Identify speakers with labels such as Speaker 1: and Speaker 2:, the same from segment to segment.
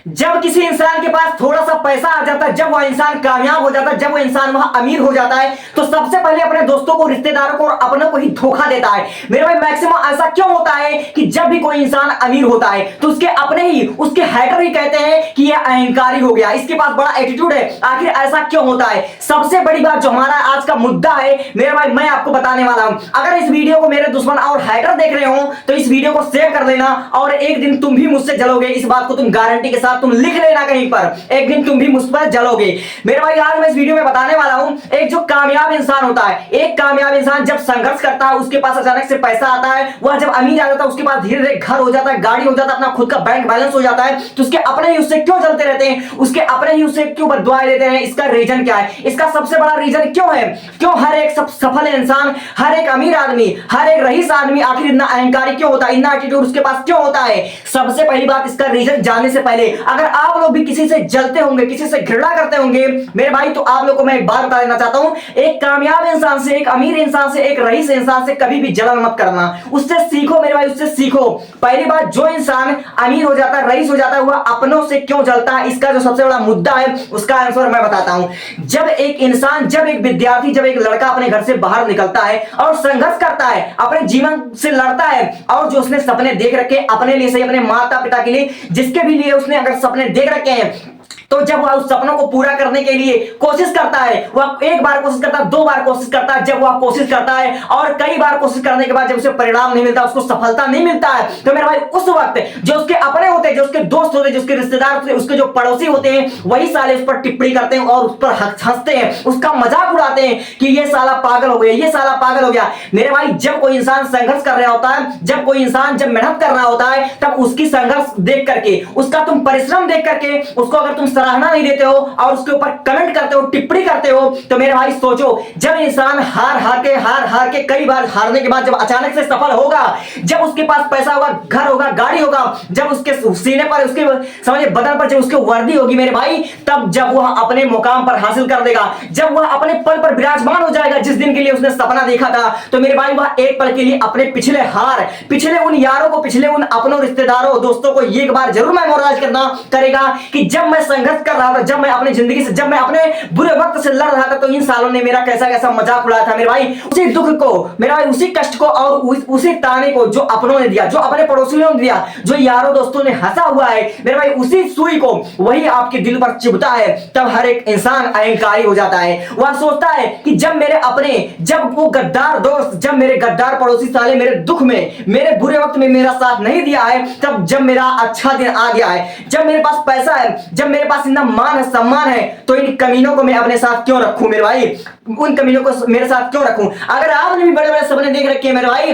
Speaker 1: जब किसी इंसान के पास थोड़ा सा पैसा आ जाता है, जब वह इंसान कामयाब हो जाता है, जब वह इंसान वहां अमीर हो जाता है, तो सबसे पहले अपने दोस्तों को, रिश्तेदारों को और अपनों को ही धोखा देता है। मेरे भाई मैक्सिमम ऐसा क्यों होता है कि जब भी कोई इंसान अमीर होता है तो उसके अपने ही, उसके हैटर ही कहते हैं कि यह अहंकारी हो गया, इसके पास बड़ा एटीट्यूड है। आखिर ऐसा क्यों होता है? सबसे बड़ी बात जो हमारा आज का मुद्दा है मेरे भाई, मैं आपको बताने वाला हूं। अगर इस वीडियो को मेरे दुश्मन और हैटर देख रहे हो तो इस वीडियो को सेव कर लेना, और एक दिन तुम भी मुझसे जलोगे। इस बात को तुम गारंटी के साथ तुम लिख लेना कहीं पर, एक दिन तुम भी मुझ पर जलोगे। मेरे भाई आज मैं इस वीडियो में बताने वाला हूं, एक जो कामयाब इंसान होता है, एक कामयाब इंसान जब संघर्ष करता है, उसके पास अचानक से पैसा आता है, वह जब अमीर आ जाता है, उसके पास धीरे धीरे घर हो जाता है, गाड़ी हो जाता है, अपना खुद का बैंक बैलेंस हो जाता है, तो उसके अपने ही उससे क्यों जलते रहते हैं, उसके अपने ही उससे क्यों बददुआएं देते हैं? इसका रीजन क्या है? इसका सबसे बड़ा रीजन क्यों है? क्यों हर एक सफल इंसान, हर एक अमीर आदमी, हर एक रईस आदमी आखिर इतना अहंकारी क्यों होता है, इतना एटीट्यूड उसके पास क्यों होता है? सबसे पहली बात, इसका रीजन जानने से पहले अगर आप लोग भी किसी से जलते होंगे, किसी से घृणा करते होंगे मेरे भाई, तो आप लोग को मैं एक बात बता देना चाहता हूं, एक कामयाब इंसान से, एक अमीर इंसान से, एक रईस इंसान से कभी भी जलन मत करना। उससे सीखो मेरे भाई, उससे सीखो। पहली बात, जो इंसान अमीर हो जाता है, रईस हो जाता है, वह अपनों से क्यों जलता है? इसका जो सबसे बड़ा मुद्दा है उसका आंसर मैं बताता हूं। जब एक इंसान, जब एक विद्यार्थी, जब एक लड़का अपने घर से बाहर निकलता है और संघर्ष करता है, अपने जीवन से लड़ता है, और जो उसने सपने देख रखे अपने लिए सही, अपने माता पिता के लिए, जिसके भी लिए उसने अगर सपने देख रखे हैं, तो जब वह उस सपनों को पूरा करने के लिए कोशिश करता है, वह एक बार कोशिश करता है, दो बार कोशिश करता है, जब वह कोशिश करता है और कई बार कोशिश करने के बाद जब उसे परिणाम नहीं मिलता, उसको सफलता नहीं मिलता है, तो मेरे भाई उस वक्त जो उसके अपने होते हैं, जो उसके दोस्त होते हैं, जो उसके रिश्तेदार होते हैं, उसके जो पड़ोसी होते हैं, वही साले उस पर टिप्पणी करते हैं और उस पर हंसते हैं, उसका मजाक उड़ाते हैं कि ये साला पागल हो गया, ये साला पागल हो गया। मेरे भाई जब कोई इंसान संघर्ष कर रहा होता है, जब कोई इंसान जब मेहनत कर रहा होता है, तब उसकी संघर्ष देख करके, उसका तुम परिश्रम देख करके, उसको अगर तुम सराहना नहीं देते हो और उसके ऊपर कमेंट करते हो, टिप्पणी करते हो, तो मेरे भाई सोचो, जब इंसान हार के कई बार हारने के बाद जब अचानक से सफल होगा, जब उसके पास पैसा होगा, घर होगा, गाड़ी होगा, जब उसके सीने पर, उसके समझिए बदन पर जब उसकी वर्दी होगी मेरे भाई, तब जब वह अपने मुकाम पर हासिल कर देगा, जब वह अपने पल पर विराजमान हो जाएगा जिस दिन के लिए उसने सपना देखा था, तो मेरे भाई वह एक पल के लिए अपने पिछले हार, पिछले उन यारों को, पिछले उन अपनों, रिश्तेदारों, दोस्तों को एक बार जरूर मेमोराइज करना करेगा कि जब मैं संघर्ष कर रहा था, जब मैं अपनी जिंदगी से, जब मैं अपने बुरे वक्त से लड़ रहा था, तो इन सालों ने मेरा कैसा कैसा मजाक उड़ाया था मेरे भाई। उसी दुख को मेरा भाई, उसी कष्ट को और उसी ताने को जो अपनों ने दिया, जो अपने पड़ोसियों ने दिया, जो यारों दोस्तों ने हंसा हुआ है मेरे भाई, उसी सुई को वही आपके दिल पर चुभता है, तब हर एक इंसान अहंकारी हो जाता है। वह सोचता है कि जब मेरे अपने, जब वो गद्दार दोस्त, जब मेरे गद्दार पड़ोसी साले मेरे दुख में, मेरे बुरे वक्त में मेरा साथ नहीं दिया है, तब जब मेरा अच्छा दिन आ गया है, जब मेरे पास पैसा है, जब मेरे पास इतना मान है, सम्मान है, तो इन कमीनों को मैं अपने साथ क्यों रखूं मेरे भाई, उन कमीनों को मेरे साथ क्यों रखूं? अगर आपने भी बड़े बड़े सपने देख रखे हैं मेरे भाई,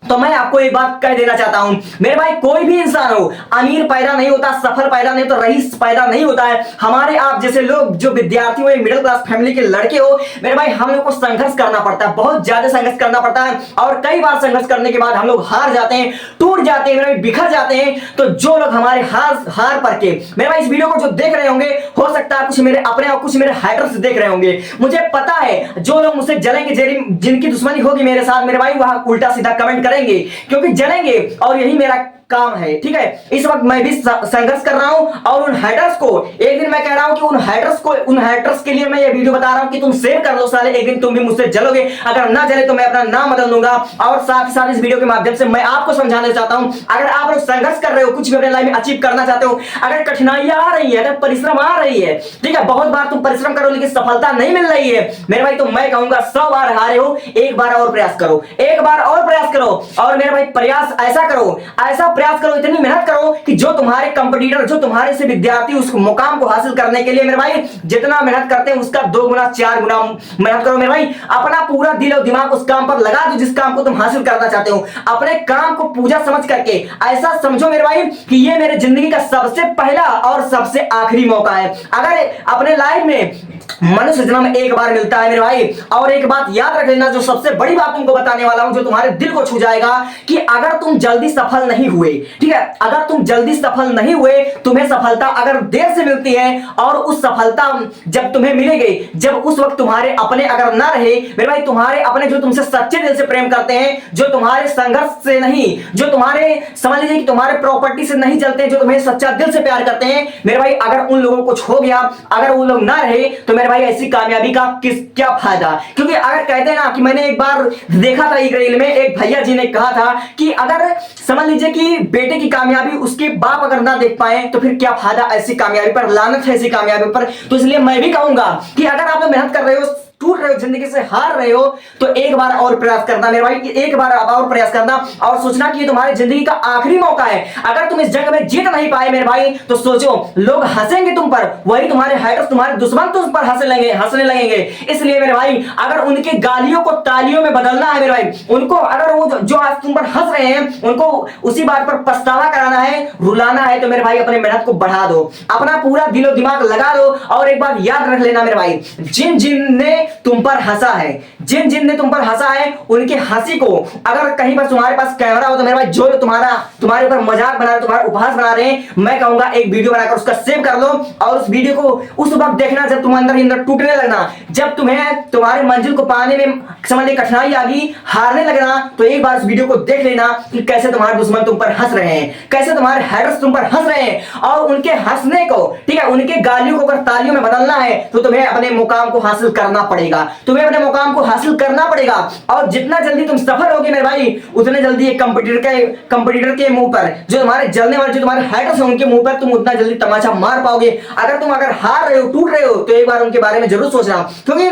Speaker 1: तो मैं आपको एक बात कह देना चाहता हूं मेरे भाई, कोई भी इंसान हो, अमीर पैदा नहीं होता, सफल पैदा नहीं होता, रईस पैदा नहीं होता है। हमारे आप जैसे लोग जो विद्यार्थी हो, मिडिल क्लास फैमिली के लड़के हो मेरे भाई, हम लोग को संघर्ष करना पड़ता है, बहुत ज्यादा संघर्ष करना पड़ता है, और कई बार संघर्ष करने के बाद हम लोग हार जाते हैं, टूट जाते हैं मेरे भाई, बिखर जाते हैं। तो जो लोग हमारे हार पर के मेरे भाई इस वीडियो को जो देख रहे होंगे, हो सकता है कुछ मेरे अपने और कुछ मेरे हैटर्स देख रहे होंगे, मुझे पता है जो लोग मुझसे जलेंगे, जिनकी दुश्मनी होगी मेरे साथ मेरे भाई, वह उल्टा सीधा कमेंट करेंगे, क्योंकि जलेंगे और यही मेरा काम है, ठीक है। इस वक्त मैं भी संघर्ष कर रहा हूं, और उन हैटर्स को एक दिन मैं कह रहा हूं कि उन हैटर्स के लिए मैं ये वीडियो बता रहा हूं कि तुम शेयर कर लो साले, एक दिन तुम भी मुझसे जलोगे, अगर ना जले तो मैं अपना नाम बदल दूंगा। और साथ ही साथ इस वीडियो के माध्यम से मैं आपको समझाना चाहता हूं, अगर आप लोग संघर्ष कर रहे हो, कुछ भी अपने लाइफ में अचीव करना चाहते हो, अगर कठिनाइयां आ रही है, अगर परिश्रम आ रही है, ठीक है, बहुत बार तुम परिश्रम करो लेकिन सफलता नहीं मिल रही है मेरे भाई, तो मैं कहूंगा 100 बार हारे हो, एक बार और प्रयास करो, एक बार और प्रयास करो, और मेरे भाई प्रयास ऐसा करो, ऐसा प्रयास करो, इतनी मेहनत करो कि जो तुम्हारे कंपटीटर, जो तुम्हारे से विद्यार्थी उस मुकाम को हासिल करने के लिए मेरे भाई जितना मेहनत करते हैं उसका 2 गुना 4 गुना मेहनत करो मेरे भाई। अपना पूरा दिल और दिमाग उस काम पर लगा दो जिस काम को तुम हासिल करना चाहते हो, अपने काम को पूजा समझ करके ऐसा समझो मेरे भाई कि ये मेरे जिंदगी का सबसे पहला और सबसे आखिरी मौका है। अगर अपने लाइफ में मनुष्य जन्म एक बार मिलता है मेरे भाई। और एक बात याद रख लेना, जो सबसे बड़ी बात तुमको बताने वाला हूं, जो तुम्हारे दिल को छू जाएगा, कि अगर तुम जल्दी सफल नहीं हुए, ठीक है, अगर तुम जल्दी सफल नहीं हुए, तुम्हें सफलता अगर देर से मिलती है, और उस सफलता जब तुम्हें मिलेगी, जब उस वक्त तुम्हारे अपने अगर ना रहे मेरे भाई, तुम्हारे अपने जो तुमसे सच्चे दिल से प्रेम करते हैं, जो तुम्हारे संघर्ष से नहीं, जो तुम्हारे समझ लीजिए कि तुम्हारे प्रॉपर्टी से नहीं चलते, जो तुम्हें सच्चा दिल से प्यार करते हैं मेरे भाई, अगर उन लोगों को खो गया, अगर वो लोग ना रहे, तो मेरे भाई ऐसी कामयाबी का क्या फायदा। क्योंकि अगर कहते हैं ना कि मैंने एक बार देखा था एक रील में, एक भैया जी ने कहा था कि अगर समझ लीजिए कि बेटे की कामयाबी उसके बाप अगर ना देख पाए तो फिर क्या फायदा ऐसी कामयाबी पर, लानत है ऐसी कामयाबी पर। तो इसलिए मैं भी कहूंगा कि अगर आप लोग मेहनत कर रहे हो, टूट रहे हो, जिंदगी से हार रहे हो, तो एक बार और प्रयास करना मेरे भाई, एक बार और प्रयास करना, और सोचना कि ये तुम्हारी जिंदगी का आखिरी मौका है। अगर तुम इस जंग में जीत नहीं पाए मेरे भाई, तो सोचो लोग हंसेंगे तुम पर, वही तुम्हारे हाइटर्स, तुम्हारे दुश्मन तुम पर हंसने लगेंगे। इसलिए मेरे भाई अगर उनके गालियों को तालियों में बदलना है मेरे भाई, उनको अगर वो जो आज तुम पर हंस रहे हैं उनको उसी बात पर पछतावा कराना है, रुलाना है, तो मेरे भाई अपने मेहनत को बढ़ा दो, अपना पूरा दिलो दिमाग लगा दो। और एक बात याद रख लेना मेरे भाई, जिन जिन ने तुम पर हंसा है, जिन जिन ने तुम पर हंसा है, उनके हंसी को अगर कहीं पर तुम्हारे पास कैमरा हो तो मेरे भाई जो तुम्हारे ऊपर मजाक बना रहे, तुम्हारा उपहास बना रहे हैं, मैं कहूंगा एक वीडियो बनाकर उसका सेव कर लो, और उस वीडियो को उस वक्त देखना जब तुम अंदर टूटने लगना, जब तुम्हें तुम्हारे मंजिल को पाने में समझ कठिनाई आ गई, हारने लगना, तो एक बार उस वीडियो को देख लेना कि कैसे तुम्हारे दुश्मन तुम पर हंस रहे हैं, कैसे तुम्हारे हेटर्स तुम पर हंस रहे हैं। और उनके हंसने को, ठीक है, उनके गालियों को अगर तालियों में बदलना है तो तुम्हें अपने मुकाम को हासिल करना पड़ेगा, तुम्हें अपने मुकाम को हासिल करना पड़ेगा। और जितना जल्दी तुम सफल होगे मेरे भाई, उतने जल्दी एक कंपटीटर के मुंह पर, जो तुम्हारे जलने वाले, जो तुम्हारे हेटर्स हैं उनके मुंह पर तुम उतना जल्दी तमाचा मार पाओगे। अगर हार रहे हो, टूट रहे हो, तो एक बार उनके बारे में जरूर सोचना। क्योंकि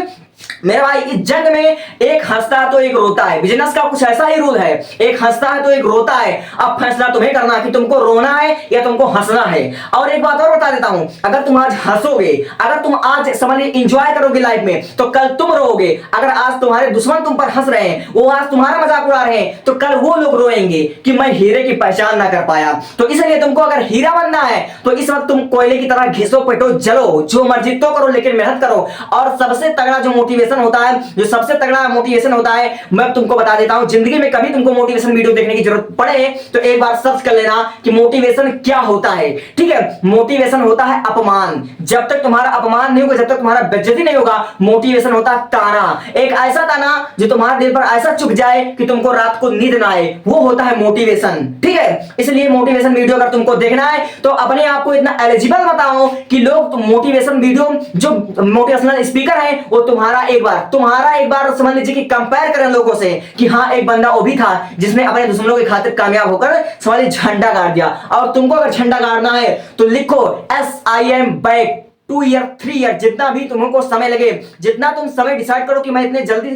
Speaker 1: मेरे भाई इस जंग में एक हंसता है तो एक रोता है, बिजनेस का कुछ ऐसा ही रूल है, एक हंसता है तो एक रोता है। अब फैसला तुम्हें करना कि तुमको रोना है या तुमको हंसना है। और एक बात और बता देता हूं, अगर तुम आज हंसोगे, अगर तुम आज समझ एंजॉय करोगे लाइफ में, तो कल तुम रोओगे। अगर आज तुम्हारे दुश्मन तुम पर हंस रहे हैं, वो आज तुम्हारा मजाक उड़ा रहे हैं, तो कल वो लोग रोएंगे कि मैं हीरे की पहचान ना कर पाया। तो इसलिए तुमको अगर हीरा बनना है तो इस वक्त तुम कोयले की तरह घिसो पिटो जलो, जो मर्जी तो करो, लेकिन मेहनत करो। और सबसे तगड़ा जो मोटिवेशन होता है, जो सबसे तगड़ा मोटिवेशन होता है, मैं तुमको बता देता हूं, जिंदगी में कभी तुमको मोटिवेशन वीडियो देखने की जरूरत पड़े तो एक बार सर्च कर लेना कि मोटिवेशन क्या होता है। ठीक है, मोटिवेशन होता है अपमान। जब तक तुम्हारा अपमान नहीं होगा, जब तक तुम्हारा बेइज्जती नहीं होगा, मोटिवेशन होता है ताना, एक ऐसा ताना जो तुम्हारे दिल पर ऐसा चुभ जाए कि तुमको रात को नींद ना आए, वो होता है मोटिवेशन। ठीक है, इसलिए मोटिवेशन वीडियो अगर तुमको देखना है तो अपने आप को इतना एलिजिबल बताओ कि लोग मोटिवेशन वीडियो, जो मोटिवेशनल स्पीकर है, वो तुम्हारा एक बार समझ लीजिए कि कंपेयर करें लोगों से कि हाँ एक बंदा वो भी था जिसने अपने दुश्मनों की खातिर कामयाब होकर समझ लीजिए झंडा गाड़ दिया। और तुमको अगर झंडा गाड़ना है तो लिखो SIM बैक 2 ईयर 3 ईयर, जितना भी तुमको समय लगे, जितना तुम समय डिसाइड करो कि मैं इतने जल्दी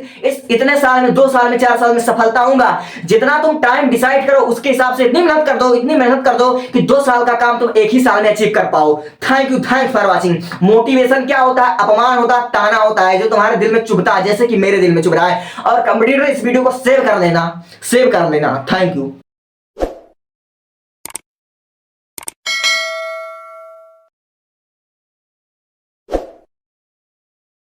Speaker 1: इतने साल में, 2 साल में, 4 साल में सफल होऊंगा, जितना तुम टाइम डिसाइड करो उसके हिसाब से इतनी मेहनत कर दो कि 2 साल का काम तुम एक ही साल में अचीव कर पाओ। Thank for watching. मोटिवेशन क्या होता है? अपमान होता है, ताना होता है, जो तुम्हारे दिल में चुभता है, जैसे कि मेरे दिल में चुभ रहा है। और कंप्यूटर इस वीडियो को सेव कर लेना। Thank you.